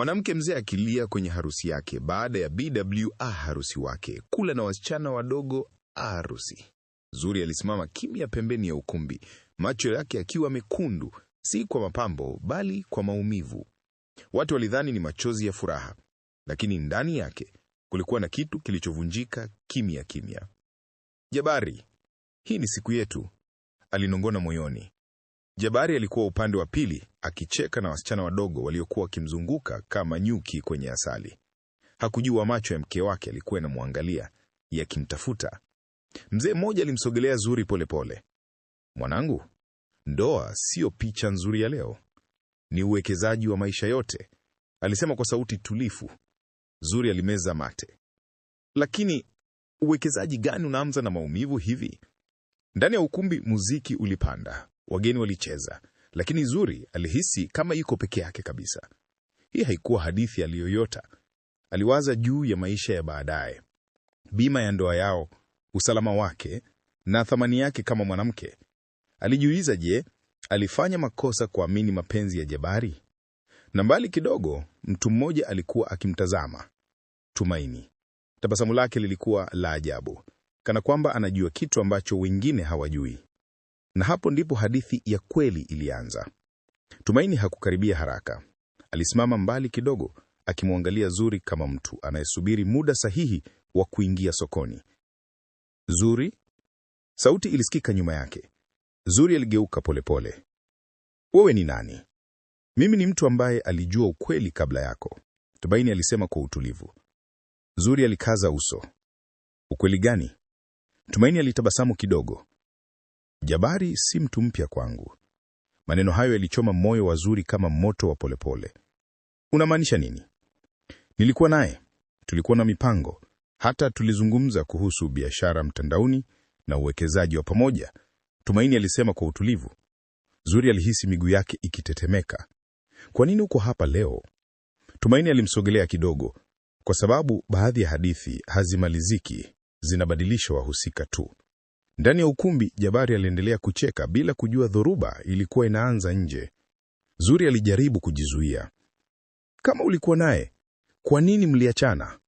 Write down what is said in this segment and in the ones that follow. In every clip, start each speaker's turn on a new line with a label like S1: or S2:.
S1: Mwanamke mzee akilia kwenye harusi yake baada ya BWA harusi wake, kula na wasichana wadogo harusi. Zuri alisimama kimya pembeni ya ukumbi, macho yake akiwa mekundu, si kwa mapambo bali kwa maumivu. Watu walidhani ni machozi ya furaha, lakini ndani yake kulikuwa na kitu kilichovunjika kimya kimya. Jabari, hii ni siku yetu, alinong'ona moyoni. Jabari alikuwa upande wa pili, akicheka na wasichana wadogo waliokuwa wakimzunguka kama nyuki kwenye asali. Hakujua macho ya mke wake alikuwa yanamwangalia, yakimtafuta. Mzee mmoja alimsogelea Zuri polepole. Mwanangu, ndoa sio picha nzuri ya leo, ni uwekezaji wa maisha yote, alisema kwa sauti tulifu. Zuri alimeza mate. Lakini uwekezaji gani unaanza na maumivu hivi? Ndani ya ukumbi muziki ulipanda, wageni walicheza, lakini Zuri alihisi kama yuko peke yake kabisa. Hii haikuwa hadithi aliyoyota. Aliwaza juu ya maisha ya baadaye, bima ya ndoa yao, usalama wake na thamani yake kama mwanamke. Alijiuliza, je, alifanya makosa kuamini mapenzi ya Jabari? Na mbali kidogo, mtu mmoja alikuwa akimtazama. Tumaini. Tabasamu lake lilikuwa la ajabu, kana kwamba anajua kitu ambacho wengine hawajui. Na hapo ndipo hadithi ya kweli ilianza. Tumaini hakukaribia haraka. Alisimama mbali kidogo, akimwangalia Zuri kama mtu anayesubiri muda sahihi wa kuingia sokoni. Zuri? Sauti ilisikika nyuma yake. Zuri aligeuka polepole. Wewe ni nani? Mimi ni mtu ambaye alijua ukweli kabla yako, Tumaini alisema kwa utulivu. Zuri alikaza uso. Ukweli gani? Tumaini alitabasamu kidogo. Jabari si mtu mpya kwangu. Maneno hayo yalichoma moyo wa Zuri kama moto wa polepole. Unamaanisha nini? Nilikuwa naye, tulikuwa na mipango, hata tulizungumza kuhusu biashara mtandaoni na uwekezaji wa pamoja, Tumaini alisema kwa utulivu. Zuri alihisi miguu yake ikitetemeka. Kwa nini uko hapa leo? Tumaini alimsogelea kidogo. Kwa sababu baadhi ya hadithi hazimaliziki, zinabadilisha wahusika tu. Ndani ya ukumbi, Jabari aliendelea kucheka bila kujua dhoruba ilikuwa inaanza nje. Zuri alijaribu kujizuia. Kama ulikuwa naye, kwa nini mliachana?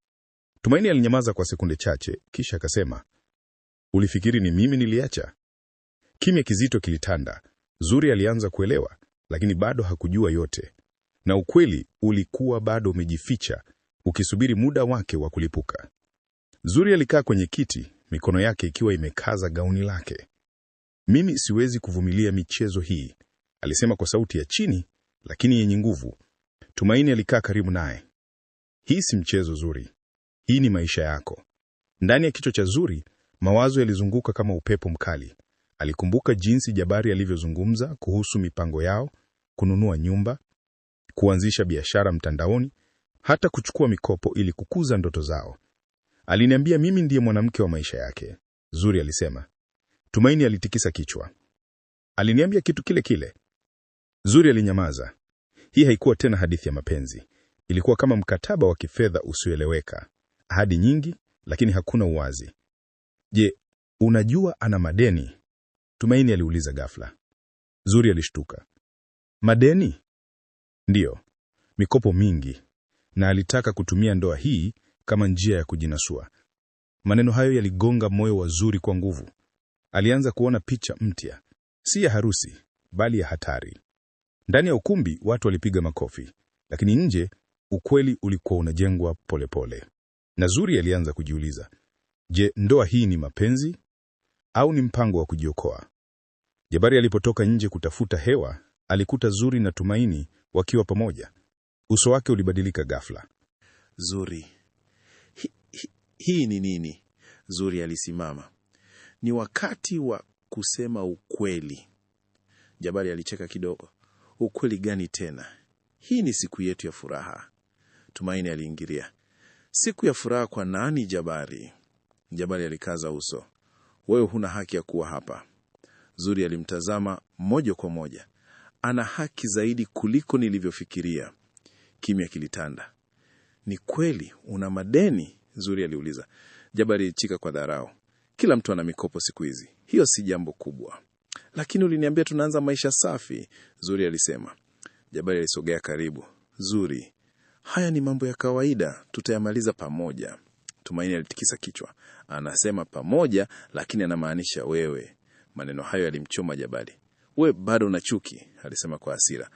S1: Tumaini alinyamaza kwa sekunde chache, kisha akasema, ulifikiri ni mimi niliacha? Kimya kizito kilitanda. Zuri alianza kuelewa, lakini bado hakujua yote. Na ukweli ulikuwa bado umejificha, ukisubiri muda wake wa kulipuka. Zuri alikaa kwenye kiti, mikono yake ikiwa imekaza gauni lake. Mimi siwezi kuvumilia michezo hii, alisema kwa sauti ya chini, lakini yenye nguvu. Tumaini alikaa karibu naye. Hii si mchezo, Zuri. Hii ni maisha yako. Ndani ya kichwa cha Zuri, mawazo yalizunguka kama upepo mkali. Alikumbuka jinsi Jabari alivyozungumza kuhusu mipango yao, kununua nyumba, kuanzisha biashara mtandaoni, hata kuchukua mikopo ili kukuza ndoto zao. Aliniambia mimi ndiye mwanamke wa maisha yake, Zuri alisema. Tumaini alitikisa kichwa. Aliniambia kitu kile kile. Zuri alinyamaza. Hii haikuwa tena hadithi ya mapenzi. Ilikuwa kama mkataba wa kifedha usioeleweka. Ahadi nyingi, lakini hakuna uwazi. Je, unajua ana madeni? Tumaini aliuliza ghafla. Zuri alishtuka. Madeni? Ndiyo, mikopo mingi. Na alitaka kutumia ndoa hii kama njia ya kujinasua. Maneno hayo yaligonga moyo wa Zuri kwa nguvu. Alianza kuona picha mpya, si ya harusi, bali ya hatari. Ndani ya ukumbi watu walipiga makofi, lakini nje ukweli ulikuwa unajengwa polepole. Na Zuri alianza kujiuliza, je, ndoa hii ni mapenzi au ni mpango wa kujiokoa? Jabari alipotoka nje kutafuta hewa, alikuta Zuri na Tumaini wakiwa pamoja. Uso wake ulibadilika ghafla.
S2: Zuri, hii ni nini? Zuri alisimama. Ni wakati wa kusema ukweli. Jabari alicheka kidogo. Ukweli gani tena? Hii ni siku yetu ya furaha. Tumaini aliingilia. Siku ya furaha kwa nani, Jabari? Jabari alikaza uso. Wewe huna haki ya kuwa hapa. Zuri alimtazama moja kwa moja. Ana haki zaidi kuliko nilivyofikiria. Kimya kilitanda. Ni kweli una madeni? Zuri aliuliza. Jabari alicheka kwa dharau. Kila mtu ana mikopo siku hizi. Hiyo si jambo kubwa. Lakini uliniambia tunaanza maisha safi, Zuri alisema. Jabari alisogea karibu. Zuri, Haya ni mambo ya kawaida, tutayamaliza pamoja. Tumaini alitikisa kichwa. Anasema pamoja, lakini anamaanisha wewe. Maneno hayo yalimchoma Jabari. We bado una chuki, alisema kwa hasira.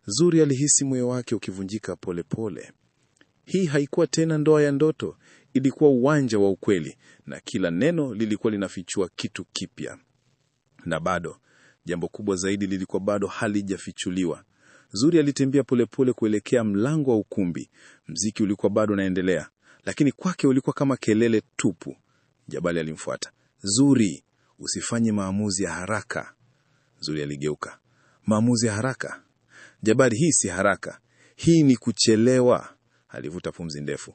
S2: Zuri alihisi moyo wake ukivunjika pole pole. Hii haikuwa tena ndoa ya ndoto, ilikuwa uwanja wa ukweli, na kila neno lilikuwa linafichua kitu kipya. Na bado, jambo kubwa zaidi lilikuwa bado halijafichuliwa. Zuri alitembea polepole kuelekea mlango wa ukumbi. Mziki ulikuwa bado unaendelea, lakini kwake ulikuwa kama kelele tupu. Jabari alimfuata. Zuri, usifanye maamuzi ya haraka. Zuri aligeuka. Maamuzi ya haraka? Jabari, hii si haraka. Hii ni kuchelewa. Alivuta pumzi ndefu.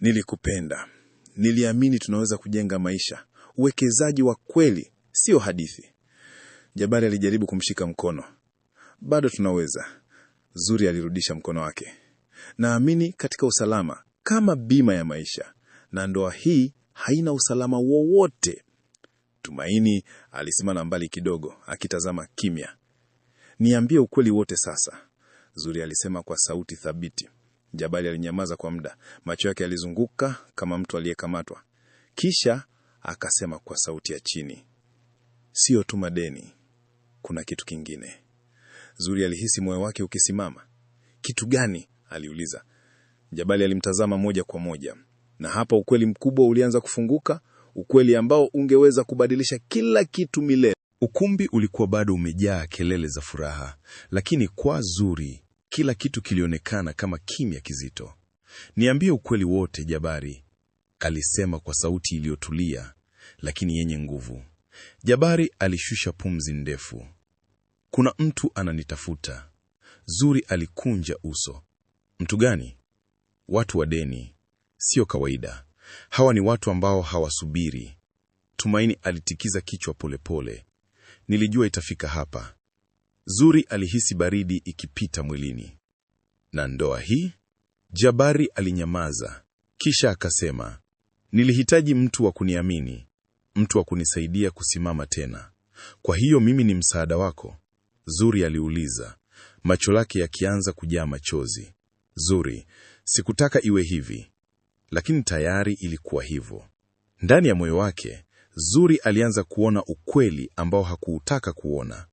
S2: Nilikupenda. Niliamini tunaweza kujenga maisha. Uwekezaji wa kweli, sio hadithi. Jabari alijaribu kumshika mkono. Bado tunaweza. Zuri alirudisha mkono wake. Naamini katika usalama kama bima ya maisha, na ndoa hii haina usalama wowote. Tumaini alisimama mbali kidogo, akitazama kimya. Niambie ukweli wote sasa, Zuri alisema kwa sauti thabiti. Jabari alinyamaza kwa muda, macho yake yalizunguka kama mtu aliyekamatwa. Kisha akasema kwa sauti ya chini, sio tu madeni, kuna kitu kingine. Zuri alihisi moyo wake ukisimama. Kitu gani? Aliuliza. Jabari alimtazama moja kwa moja, na hapa ukweli mkubwa ulianza kufunguka, ukweli ambao ungeweza kubadilisha kila kitu milele.
S1: Ukumbi ulikuwa bado umejaa kelele za furaha, lakini kwa Zuri kila kitu kilionekana kama kimya kizito. Niambie ukweli wote, Jabari, alisema kwa sauti iliyotulia lakini yenye nguvu. Jabari alishusha pumzi ndefu. Kuna mtu ananitafuta. Zuri alikunja uso. Mtu gani? Watu wa deni. Sio kawaida. Hawa ni watu ambao hawasubiri. Tumaini alitikiza kichwa polepole. Nilijua itafika hapa. Zuri alihisi baridi ikipita mwilini. Na ndoa hii? Jabari alinyamaza. Kisha akasema, nilihitaji mtu wa kuniamini, mtu wa kunisaidia kusimama tena. Kwa hiyo mimi ni msaada wako? Zuri aliuliza, macho yake yakianza kujaa machozi. Zuri, sikutaka iwe hivi, lakini tayari ilikuwa hivyo. Ndani ya moyo wake, Zuri alianza kuona ukweli ambao hakuutaka kuona.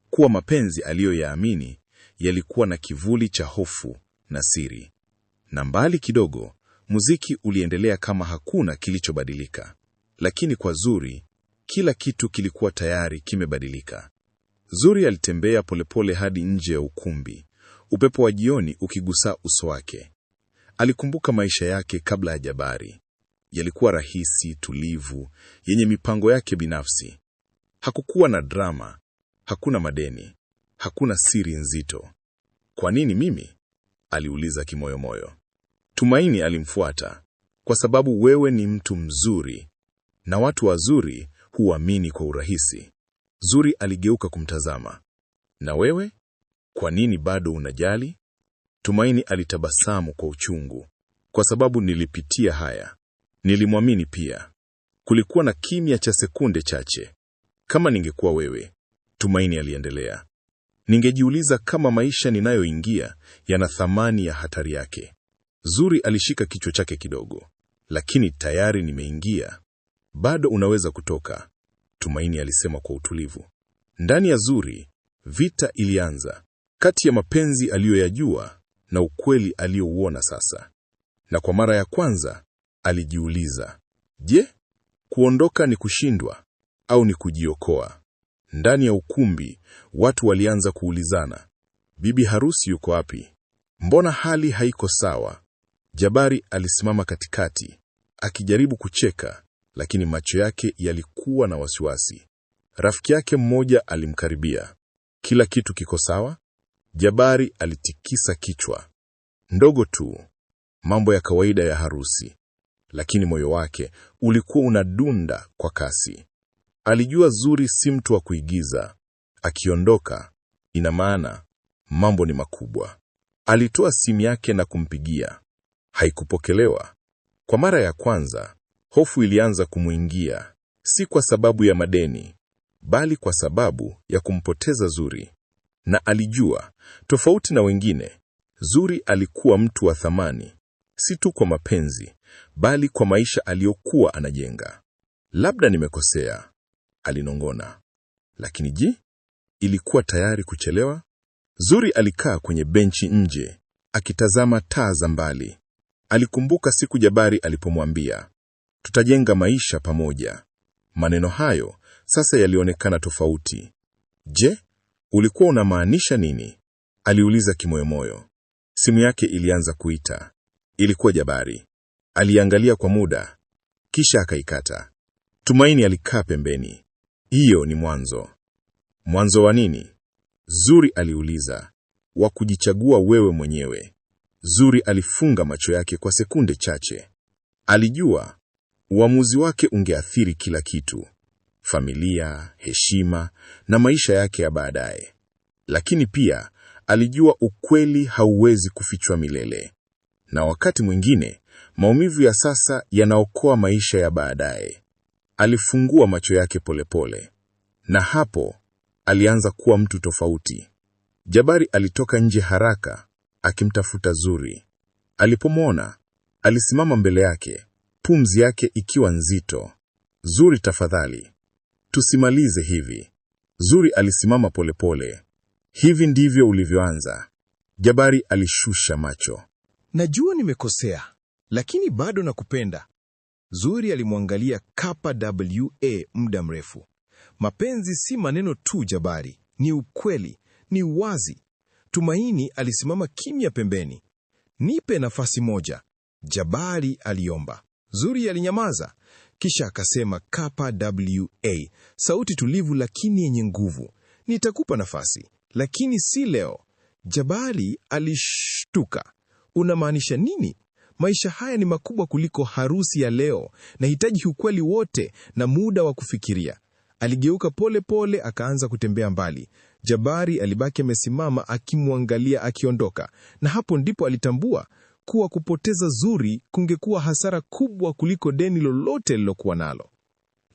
S1: Kuwa mapenzi aliyoyaamini yalikuwa na kivuli cha hofu na siri. Na mbali kidogo, muziki uliendelea kama hakuna kilichobadilika. Lakini kwa Zuri, kila kitu kilikuwa tayari kimebadilika. Zuri alitembea polepole hadi nje ya ukumbi, upepo wa jioni ukigusa uso wake. Alikumbuka maisha yake kabla ya Jabari. Yalikuwa rahisi, tulivu, yenye mipango yake binafsi. Hakukuwa na drama, hakuna madeni, hakuna siri nzito. Kwa nini mimi? Aliuliza kimoyomoyo. Tumaini alimfuata. Kwa sababu wewe ni mtu mzuri, na watu wazuri huamini kwa urahisi. Zuri aligeuka kumtazama. Na wewe? Kwa nini bado unajali? Tumaini alitabasamu kwa uchungu. Kwa sababu nilipitia haya. Nilimwamini pia. Kulikuwa na kimya cha sekunde chache. Kama ningekuwa wewe, Tumaini aliendelea, ningejiuliza kama maisha ninayoingia yana thamani ya hatari yake. Zuri alishika kichwa chake kidogo. Lakini tayari nimeingia. Bado unaweza kutoka, Tumaini alisema kwa utulivu. Ndani ya Zuri, vita ilianza, kati ya mapenzi aliyoyajua na ukweli aliyouona sasa. Na kwa mara ya kwanza, alijiuliza, je, kuondoka ni kushindwa au ni kujiokoa? Ndani ya ukumbi, watu walianza kuulizana, bibi harusi yuko wapi? Mbona hali haiko sawa? Jabari alisimama katikati, akijaribu kucheka, lakini macho yake yalikuwa na wasiwasi. Rafiki yake mmoja alimkaribia. Kila kitu kiko sawa? Jabari alitikisa kichwa. Ndogo tu, mambo ya kawaida ya harusi. Lakini moyo wake ulikuwa unadunda kwa kasi. Alijua Zuri si mtu wa kuigiza. Akiondoka, ina maana mambo ni makubwa. Alitoa simu yake na kumpigia. Haikupokelewa. Kwa mara ya kwanza, hofu ilianza kumuingia, si kwa sababu ya madeni, bali kwa sababu ya kumpoteza Zuri. Na alijua, tofauti na wengine, Zuri alikuwa mtu wa thamani, si tu kwa mapenzi, bali kwa maisha aliyokuwa anajenga. Labda nimekosea, alinong'ona. Lakini je, ilikuwa tayari kuchelewa? Zuri alikaa kwenye benchi nje, akitazama taa za mbali. Alikumbuka siku Jabari alipomwambia, tutajenga maisha pamoja. Maneno hayo sasa yalionekana tofauti. Je, ulikuwa unamaanisha nini? Aliuliza kimoyomoyo. Simu yake ilianza kuita. Ilikuwa Jabari. Aliangalia kwa muda, kisha akaikata. Tumaini alikaa pembeni. Hiyo ni mwanzo. Mwanzo wa nini? Zuri aliuliza. Wa kujichagua wewe mwenyewe. Zuri alifunga macho yake kwa sekunde chache. Alijua uamuzi wake ungeathiri kila kitu: familia, heshima na maisha yake ya baadaye. Lakini pia alijua ukweli hauwezi kufichwa milele. Na wakati mwingine, maumivu ya sasa yanaokoa maisha ya baadaye. Alifungua macho yake polepole. Na hapo, alianza kuwa mtu tofauti. Jabari alitoka nje haraka, akimtafuta Zuri. Alipomwona, alisimama mbele yake, pumzi yake ikiwa nzito. Zuri, tafadhali, tusimalize hivi. Zuri alisimama polepole. Hivi ndivyo ulivyoanza? Jabari alishusha macho.
S3: Najua nimekosea, lakini bado nakupenda. Zuri alimwangalia KWA muda mrefu. Mapenzi si maneno tu Jabari, ni ukweli, ni wazi. Tumaini alisimama kimya pembeni. Nipe nafasi moja, Jabari aliomba. Zuri alinyamaza, kisha akasema KWA, sauti tulivu lakini yenye nguvu. Nitakupa nafasi, lakini si leo. Jabari alishtuka. Unamaanisha nini? Maisha haya ni makubwa kuliko harusi ya leo. Nahitaji ukweli wote na muda wa kufikiria. Aligeuka pole pole, akaanza kutembea mbali. Jabari alibaki amesimama akimwangalia akiondoka, na hapo ndipo alitambua kuwa kupoteza Zuri kungekuwa hasara kubwa kuliko deni lolote lilokuwa nalo.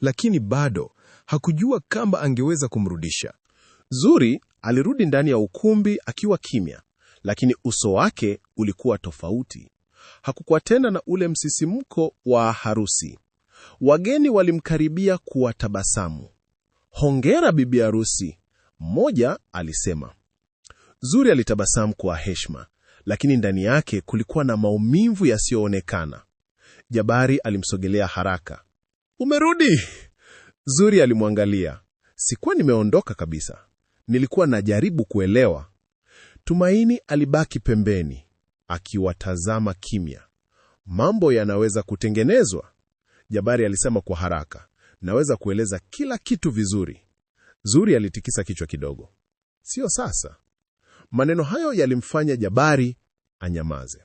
S3: Lakini bado hakujua kama angeweza kumrudisha.
S2: Zuri alirudi ndani ya ukumbi akiwa kimya, lakini uso wake ulikuwa tofauti. Hakukuwa tena na ule msisimko wa harusi. Wageni walimkaribia kuwatabasamu. Hongera bibi harusi, mmoja alisema. Zuri alitabasamu kwa heshima, lakini ndani yake kulikuwa na maumivu yasiyoonekana. Jabari alimsogelea haraka. Umerudi? Zuri alimwangalia. Sikuwa nimeondoka kabisa. Nilikuwa najaribu kuelewa. Tumaini alibaki pembeni, akiwatazama kimya. Mambo yanaweza kutengenezwa, Jabari alisema kwa haraka. Naweza kueleza kila kitu vizuri. Zuri alitikisa kichwa kidogo. Sio sasa. Maneno hayo yalimfanya Jabari anyamaze.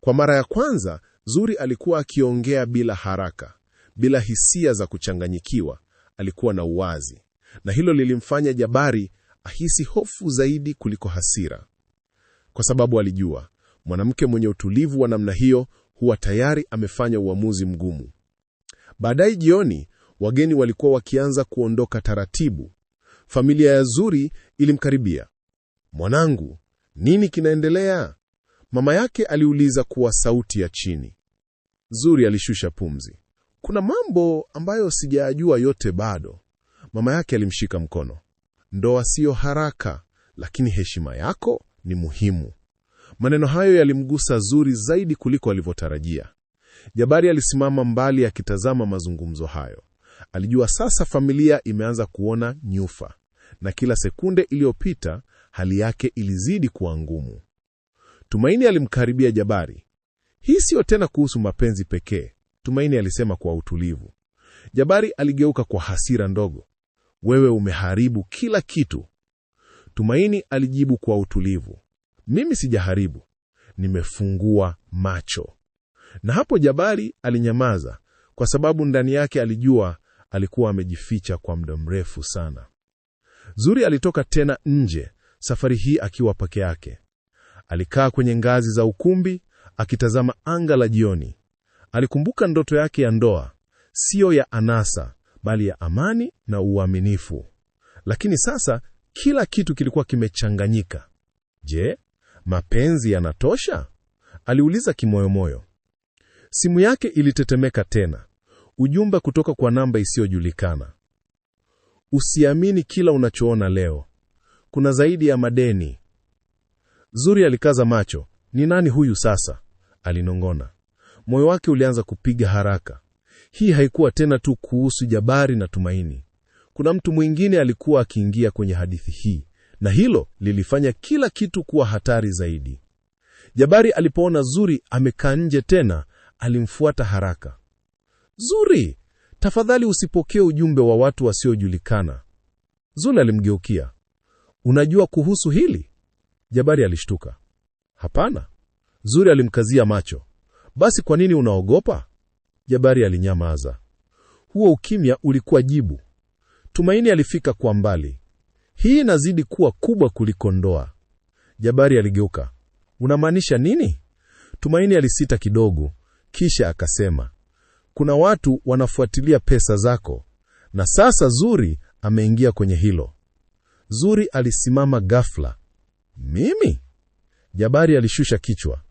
S2: Kwa mara ya kwanza, Zuri alikuwa akiongea bila haraka, bila hisia za kuchanganyikiwa. Alikuwa na uwazi, na hilo lilimfanya Jabari ahisi hofu zaidi kuliko hasira, kwa sababu alijua mwanamke mwenye utulivu wa namna hiyo huwa tayari amefanya uamuzi mgumu. Baadaye jioni, wageni walikuwa wakianza kuondoka taratibu. Familia ya Zuri ilimkaribia. Mwanangu, nini kinaendelea? Mama yake aliuliza kwa sauti ya chini. Zuri alishusha pumzi. Kuna mambo ambayo sijajua yote bado. Mama yake alimshika mkono. Ndoa sio haraka, lakini heshima yako ni muhimu. Maneno hayo yalimgusa Zuri zaidi kuliko alivyotarajia. Jabari alisimama mbali akitazama mazungumzo hayo. Alijua sasa familia imeanza kuona nyufa, na kila sekunde iliyopita hali yake ilizidi kuwa ngumu. Tumaini alimkaribia Jabari. Hii sio tena kuhusu mapenzi pekee, Tumaini alisema kwa utulivu. Jabari aligeuka kwa hasira ndogo. Wewe umeharibu kila kitu. Tumaini alijibu kwa utulivu. Mimi sijaharibu, nimefungua macho. Na hapo Jabari alinyamaza, kwa sababu ndani yake alijua alikuwa amejificha kwa muda mrefu sana. Zuri alitoka tena nje, safari hii akiwa peke yake. Alikaa kwenye ngazi za ukumbi, akitazama anga la jioni. Alikumbuka ndoto yake ya ndoa, sio ya anasa, bali ya amani na uaminifu. Lakini sasa kila kitu kilikuwa kimechanganyika. Je, Mapenzi yanatosha? Aliuliza kimoyomoyo. Simu yake ilitetemeka tena. Ujumbe kutoka kwa namba isiyojulikana. Usiamini kila unachoona leo. Kuna zaidi ya madeni. Zuri alikaza macho. Ni nani huyu sasa? Alinong'ona. Moyo wake ulianza kupiga haraka. Hii haikuwa tena tu kuhusu Jabari na Tumaini. Kuna mtu mwingine alikuwa akiingia kwenye hadithi hii, na hilo lilifanya kila kitu kuwa hatari zaidi. Jabari alipoona Zuri amekaa nje tena, alimfuata haraka. Zuri, tafadhali usipokee ujumbe wa watu wasiojulikana. Zuri alimgeukia. Unajua kuhusu hili? Jabari alishtuka. Hapana. Zuri alimkazia macho. Basi kwa nini unaogopa? Jabari alinyamaza. Huo ukimya ulikuwa jibu. Tumaini alifika kwa mbali. Hii inazidi kuwa kubwa kuliko ndoa. Jabari aligeuka. Unamaanisha nini? Tumaini alisita kidogo, kisha akasema, kuna watu wanafuatilia pesa zako, na sasa Zuri ameingia kwenye hilo. Zuri alisimama ghafla. Mimi? Jabari alishusha kichwa.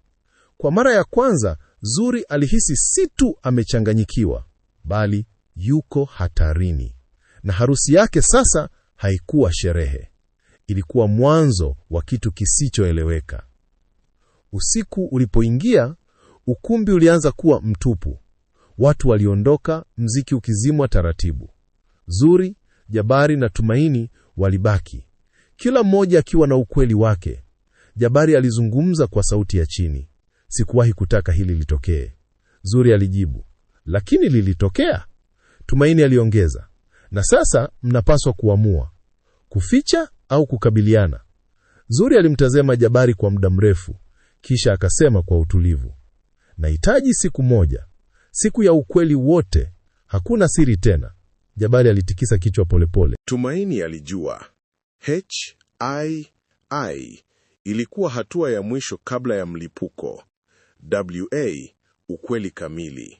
S2: Kwa mara ya kwanza, Zuri alihisi si tu amechanganyikiwa, bali yuko hatarini. Na harusi yake sasa haikuwa sherehe. Ilikuwa mwanzo wa kitu kisichoeleweka. Usiku ulipoingia, ukumbi ulianza kuwa mtupu. Watu waliondoka, mziki ukizimwa taratibu. Zuri, Jabari na Tumaini walibaki, kila mmoja akiwa na ukweli wake. Jabari alizungumza kwa sauti ya chini. Sikuwahi kutaka hili litokee. Zuri alijibu, lakini lilitokea. Tumaini aliongeza, na sasa mnapaswa kuamua, kuficha au kukabiliana. Zuri alimtazama Jabari kwa muda mrefu, kisha akasema kwa utulivu, nahitaji siku moja, siku ya ukweli wote, hakuna siri tena. Jabari alitikisa kichwa polepole. Tumaini alijua HII ilikuwa hatua ya mwisho kabla ya mlipuko. WA, ukweli kamili.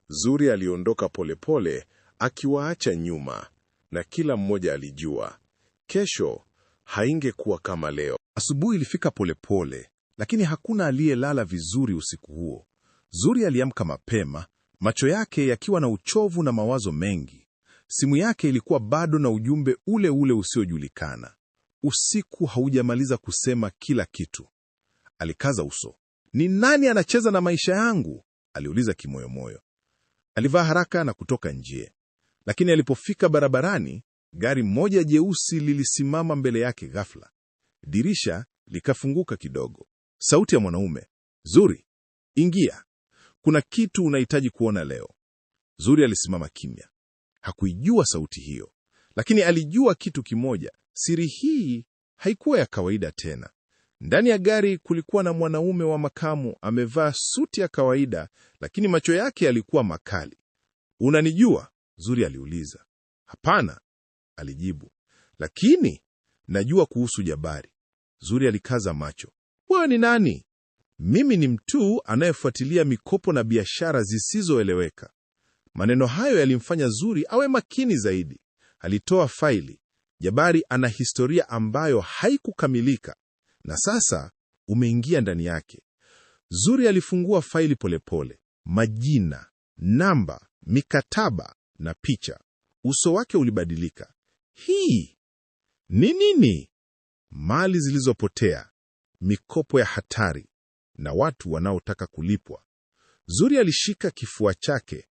S2: Zuri aliondoka polepole akiwaacha nyuma, na kila mmoja alijua kesho haingekuwa kama leo.
S3: Asubuhi ilifika polepole, lakini hakuna aliyelala vizuri usiku huo. Zuri aliamka mapema, macho yake yakiwa na uchovu na mawazo mengi. Simu yake ilikuwa bado na ujumbe ule ule usiojulikana. Usiku haujamaliza kusema kila kitu. Alikaza uso. Ni nani anacheza na maisha yangu? Aliuliza kimoyomoyo. Alivaa haraka na kutoka nje. Lakini alipofika barabarani, gari moja jeusi lilisimama mbele yake ghafla. Dirisha likafunguka kidogo. Sauti ya mwanaume. Zuri, ingia. Kuna kitu unahitaji kuona leo. Zuri alisimama kimya. Hakuijua sauti hiyo, lakini alijua kitu kimoja. Siri hii haikuwa ya kawaida tena. Ndani ya gari kulikuwa na mwanaume wa makamu, amevaa suti ya kawaida, lakini macho yake yalikuwa makali. Unanijua? Zuri aliuliza. Hapana, alijibu. Lakini najua kuhusu Jabari. Zuri alikaza macho. Wewe ni nani? Mimi ni mtu anayefuatilia mikopo na biashara zisizoeleweka. Maneno hayo yalimfanya Zuri awe makini zaidi. Alitoa faili. Jabari ana historia ambayo haikukamilika, na sasa umeingia ndani yake. Zuri alifungua faili polepole. Majina, namba, mikataba na picha. Uso wake ulibadilika. Hii ni nini? Mali zilizopotea, mikopo ya hatari, na watu wanaotaka kulipwa. Zuri alishika kifua chake.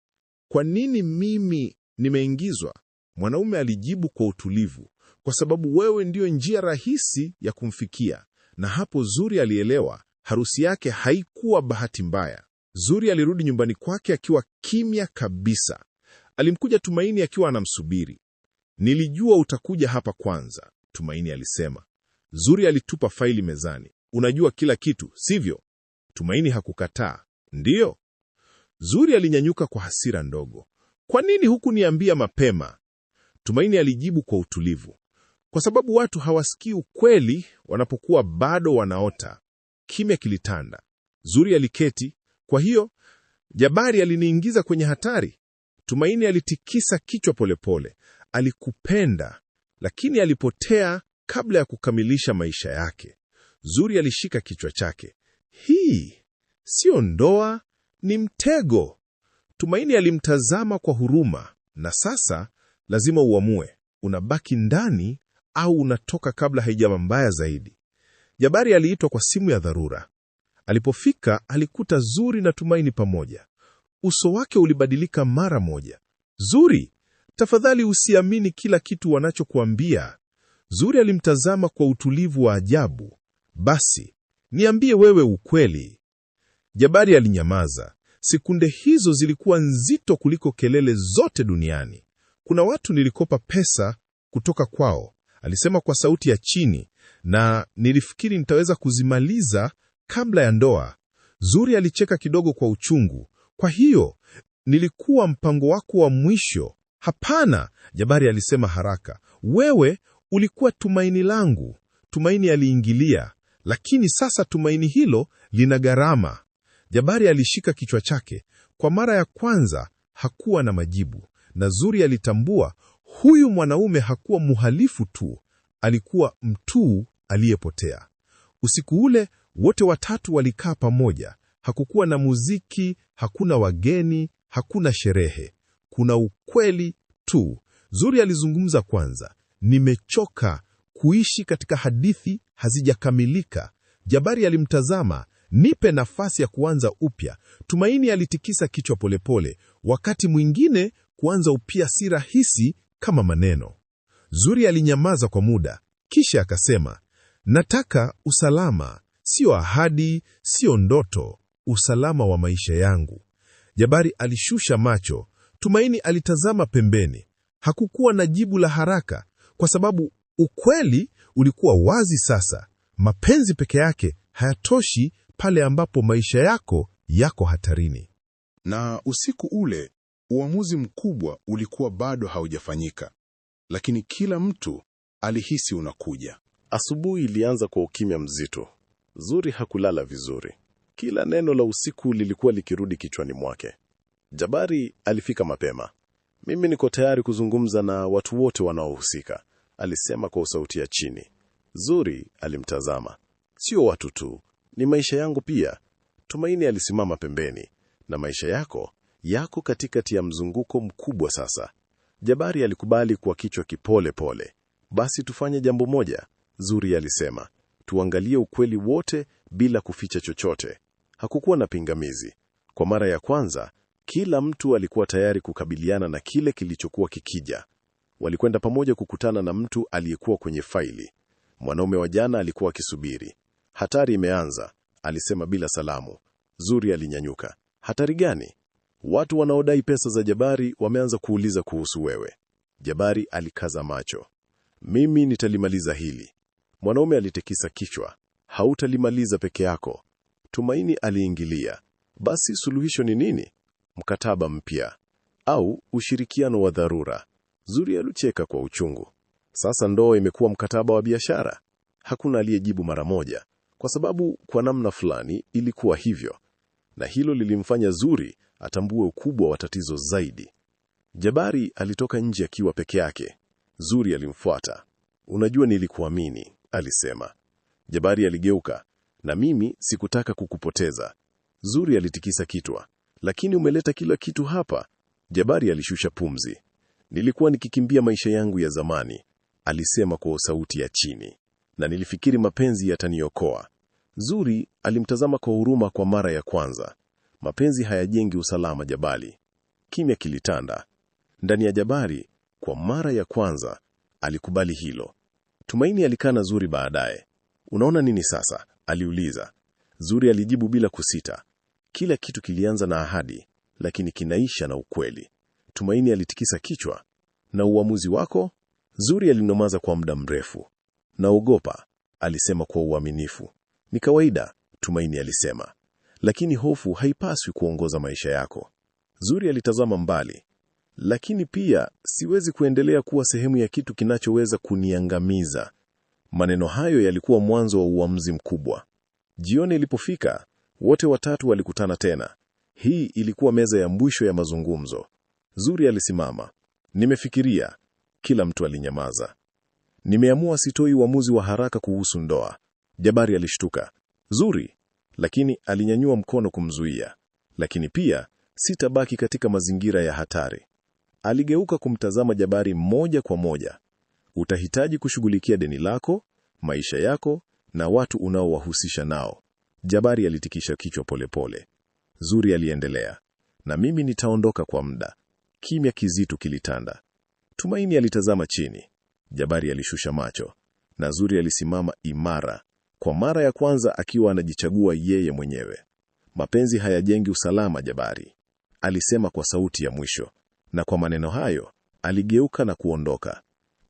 S3: Kwa nini mimi nimeingizwa? Mwanaume alijibu kwa utulivu. Kwa sababu wewe ndio njia rahisi ya kumfikia. Na hapo Zuri alielewa harusi yake haikuwa bahati mbaya. Zuri alirudi nyumbani kwake akiwa kimya kabisa. Alimkuja Tumaini akiwa anamsubiri. Nilijua utakuja hapa kwanza, Tumaini alisema. Zuri alitupa faili mezani. Unajua kila kitu, sivyo? Tumaini hakukataa. Ndiyo. Zuri alinyanyuka kwa hasira ndogo. Kwa nini hukuniambia mapema? Tumaini alijibu kwa utulivu. Kwa sababu watu hawasikii ukweli wanapokuwa bado wanaota. Kimya kilitanda. Zuri aliketi. Kwa hiyo Jabari aliniingiza kwenye hatari. Tumaini alitikisa kichwa polepole. Alikupenda, lakini alipotea kabla ya kukamilisha maisha yake. Zuri alishika kichwa chake. Hii sio ndoa, ni mtego. Tumaini alimtazama kwa huruma. Na sasa lazima uamue, unabaki ndani au unatoka kabla haijawa mbaya zaidi. Jabari aliitwa kwa simu ya dharura. Alipofika alikuta Zuri na Tumaini pamoja. Uso wake ulibadilika mara moja. Zuri, tafadhali usiamini kila kitu wanachokuambia. Zuri alimtazama kwa utulivu wa ajabu. Basi, niambie wewe ukweli. Jabari alinyamaza. Sekunde hizo zilikuwa nzito kuliko kelele zote duniani. Kuna watu nilikopa pesa kutoka kwao, alisema kwa sauti ya chini, na nilifikiri nitaweza kuzimaliza kabla ya ndoa. Zuri alicheka kidogo kwa uchungu. Kwa hiyo, nilikuwa mpango wako wa mwisho? Hapana, Jabari alisema haraka. Wewe ulikuwa tumaini langu. Tumaini aliingilia, lakini sasa tumaini hilo lina gharama. Jabari alishika kichwa chake. Kwa mara ya kwanza hakuwa na majibu, na Zuri alitambua huyu mwanaume hakuwa mhalifu tu, alikuwa mtu aliyepotea. Usiku ule wote watatu walikaa pamoja. Hakukuwa na muziki, hakuna wageni, hakuna sherehe. Kuna ukweli tu. Zuri alizungumza kwanza. Nimechoka kuishi katika hadithi hazijakamilika. Jabari alimtazama. Nipe nafasi ya kuanza upya. Tumaini alitikisa kichwa polepole. Wakati mwingine kuanza upya si rahisi kama maneno. Zuri alinyamaza kwa muda, kisha akasema, nataka usalama, sio ahadi, sio ndoto, usalama wa maisha yangu. Jabari alishusha macho. Tumaini alitazama pembeni. Hakukuwa na jibu la haraka, kwa sababu ukweli ulikuwa wazi sasa. Mapenzi peke yake hayatoshi pale ambapo maisha yako hatarini.
S1: Na usiku ule, uamuzi mkubwa ulikuwa bado haujafanyika, lakini kila mtu alihisi unakuja.
S2: Asubuhi ilianza kwa ukimya mzito. Zuri hakulala vizuri. Kila neno la usiku lilikuwa likirudi kichwani mwake. Jabari alifika mapema. Mimi niko tayari kuzungumza na watu wote wanaohusika, alisema kwa sauti ya chini. Zuri alimtazama. Sio watu tu, ni maisha yangu pia. Tumaini alisimama pembeni. Na maisha yako katikati ya mzunguko mkubwa sasa. Jabari alikubali kwa kichwa kipole pole. Basi tufanye jambo moja, Zuri alisema. Tuangalie ukweli wote bila kuficha chochote. Hakukuwa na pingamizi. Kwa mara ya kwanza, kila mtu alikuwa tayari kukabiliana na kile kilichokuwa kikija. Walikwenda pamoja kukutana na mtu aliyekuwa kwenye faili. Mwanaume wa jana alikuwa akisubiri. Hatari imeanza, alisema bila salamu. Zuri alinyanyuka. Hatari gani? Watu wanaodai pesa za Jabari wameanza kuuliza kuhusu wewe. Jabari alikaza macho. Mimi nitalimaliza hili. Mwanaume alitikisa kichwa. Hautalimaliza peke yako. Tumaini aliingilia. Basi suluhisho ni nini? Mkataba mpya au ushirikiano wa dharura? Zuri alicheka kwa uchungu. Sasa ndoa imekuwa mkataba wa biashara? Hakuna aliyejibu mara moja, kwa sababu kwa namna fulani ilikuwa hivyo. Na hilo lilimfanya Zuri atambue ukubwa wa tatizo zaidi. Jabari alitoka nje akiwa peke yake. Zuri alimfuata. Unajua nilikuamini, alisema. Jabari aligeuka. Na mimi sikutaka kukupoteza. Zuri alitikisa kichwa. Lakini umeleta kila kitu hapa. Jabari alishusha pumzi. Nilikuwa nikikimbia maisha yangu ya zamani, alisema kwa sauti ya chini. Na nilifikiri mapenzi yataniokoa. Zuri alimtazama kwa huruma kwa mara ya kwanza. Mapenzi hayajengi usalama, Jabari. Kimya kilitanda. Ndani ya Jabari, kwa mara ya kwanza, alikubali hilo. Tumaini alikaa na Zuri baadaye. Unaona nini sasa? Aliuliza. Zuri alijibu bila kusita. Kila kitu kilianza na ahadi, lakini kinaisha na ukweli. Tumaini alitikisa kichwa. Na uamuzi wako? Zuri alinomaza kwa muda mrefu. Naogopa, alisema kwa uaminifu. Ni kawaida, Tumaini alisema. Lakini hofu haipaswi kuongoza maisha yako. Zuri alitazama mbali. Lakini pia siwezi kuendelea kuwa sehemu ya kitu kinachoweza kuniangamiza. Maneno hayo yalikuwa mwanzo wa uamuzi mkubwa. Jioni ilipofika, wote watatu walikutana tena. Hii ilikuwa meza ya mwisho ya mazungumzo. Zuri alisimama. Nimefikiria. Kila mtu alinyamaza. Nimeamua sitoi uamuzi wa haraka kuhusu ndoa. Jabari alishtuka. Zuri, lakini alinyanyua mkono kumzuia. Lakini pia sitabaki katika mazingira ya hatari. Aligeuka kumtazama Jabari moja kwa moja. Utahitaji kushughulikia deni lako, maisha yako na watu unaowahusisha nao. Jabari alitikisha kichwa polepole. Zuri aliendelea, na mimi nitaondoka kwa muda. Kimya kizito kilitanda. Tumaini alitazama chini. Jabari alishusha macho, na Zuri alisimama imara, kwa mara ya kwanza akiwa anajichagua yeye mwenyewe. Mapenzi hayajengi usalama, Jabari, alisema kwa sauti ya mwisho, na kwa maneno hayo aligeuka na kuondoka,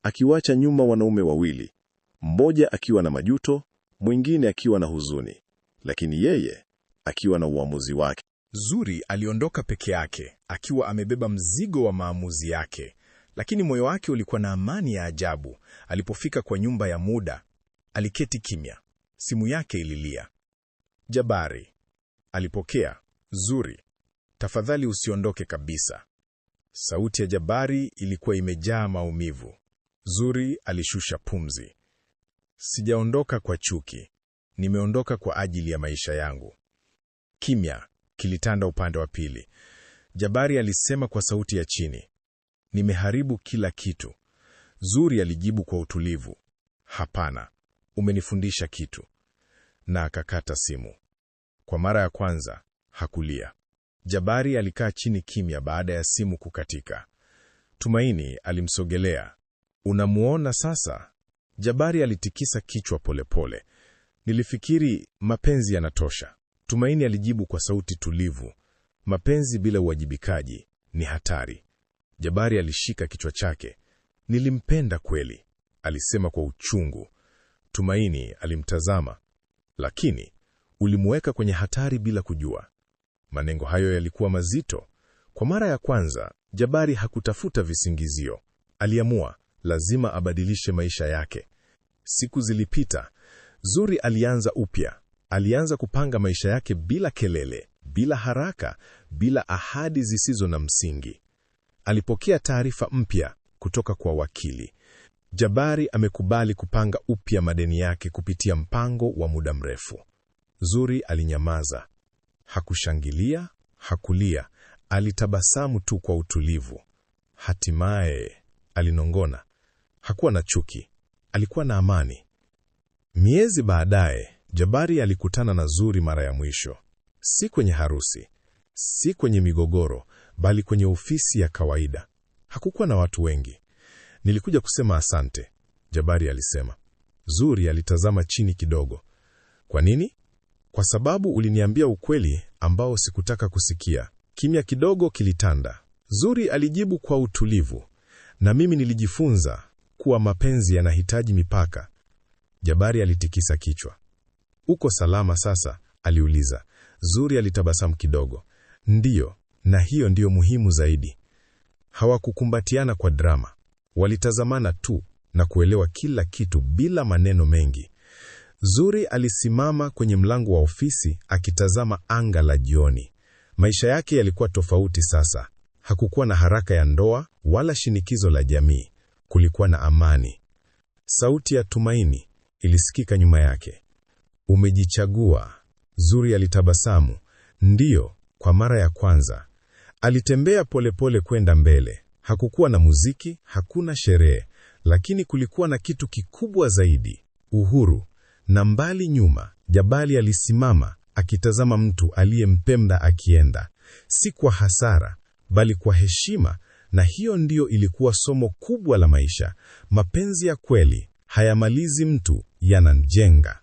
S2: akiwacha nyuma wanaume wawili, mmoja akiwa na majuto, mwingine akiwa na huzuni, lakini yeye akiwa na uamuzi wake.
S3: Zuri aliondoka peke yake, akiwa amebeba mzigo wa maamuzi yake, lakini moyo wake ulikuwa na amani ya ajabu. Alipofika kwa nyumba ya muda, aliketi kimya. Simu yake ililia. Jabari alipokea. Zuri, tafadhali usiondoke kabisa. Sauti ya Jabari ilikuwa imejaa maumivu. Zuri alishusha pumzi. Sijaondoka kwa chuki, nimeondoka kwa ajili ya maisha yangu. Kimya kilitanda upande wa pili. Jabari alisema kwa sauti ya chini, nimeharibu kila kitu. Zuri alijibu kwa utulivu, hapana, umenifundisha kitu. Na akakata simu. Kwa mara ya kwanza hakulia. Jabari alikaa chini kimya baada ya simu kukatika. Tumaini alimsogelea. Unamuona sasa? Jabari alitikisa kichwa polepole. Nilifikiri mapenzi yanatosha. Tumaini alijibu kwa sauti tulivu, mapenzi bila uwajibikaji ni hatari. Jabari alishika kichwa chake. Nilimpenda kweli, alisema kwa uchungu. Tumaini alimtazama. Lakini ulimuweka kwenye hatari bila kujua. Maneno hayo yalikuwa mazito. Kwa mara ya kwanza, Jabari hakutafuta visingizio. Aliamua lazima abadilishe maisha yake. Siku zilipita. Zuri alianza upya. Alianza kupanga maisha yake bila kelele, bila haraka, bila ahadi zisizo na msingi. Alipokea taarifa mpya kutoka kwa wakili. Jabari amekubali kupanga upya madeni yake kupitia mpango wa muda mrefu. Zuri alinyamaza. Hakushangilia, hakulia, alitabasamu tu kwa utulivu. Hatimaye, alinong'ona. Hakuwa na chuki, alikuwa na amani. Miezi baadaye, Jabari alikutana na Zuri mara ya mwisho. Si kwenye harusi, si kwenye migogoro, bali kwenye ofisi ya kawaida. Hakukuwa na watu wengi. Nilikuja kusema asante, Jabari alisema. Zuri alitazama chini kidogo. Kwa nini? Kwa sababu uliniambia ukweli ambao sikutaka kusikia. Kimya kidogo kilitanda. Zuri alijibu kwa utulivu. Na mimi nilijifunza kuwa mapenzi yanahitaji mipaka. Jabari alitikisa kichwa. Uko salama sasa? Aliuliza. Zuri alitabasamu kidogo. Ndiyo, na hiyo ndiyo muhimu zaidi. Hawakukumbatiana kwa drama. Walitazamana tu na kuelewa kila kitu bila maneno mengi. Zuri alisimama kwenye mlango wa ofisi akitazama anga la jioni. Maisha yake yalikuwa tofauti sasa. Hakukuwa na haraka ya ndoa wala shinikizo la jamii. Kulikuwa na amani. Sauti ya Tumaini ilisikika nyuma yake. Umejichagua. Zuri alitabasamu. Ndiyo, kwa mara ya kwanza. Alitembea polepole kwenda mbele. Hakukuwa na muziki, hakuna sherehe, lakini kulikuwa na kitu kikubwa zaidi, uhuru. Na mbali nyuma, Jabari alisimama akitazama mtu aliyempenda akienda, si kwa hasara, bali kwa heshima, na hiyo ndio ilikuwa somo kubwa la maisha. Mapenzi ya kweli hayamalizi mtu, yanamjenga.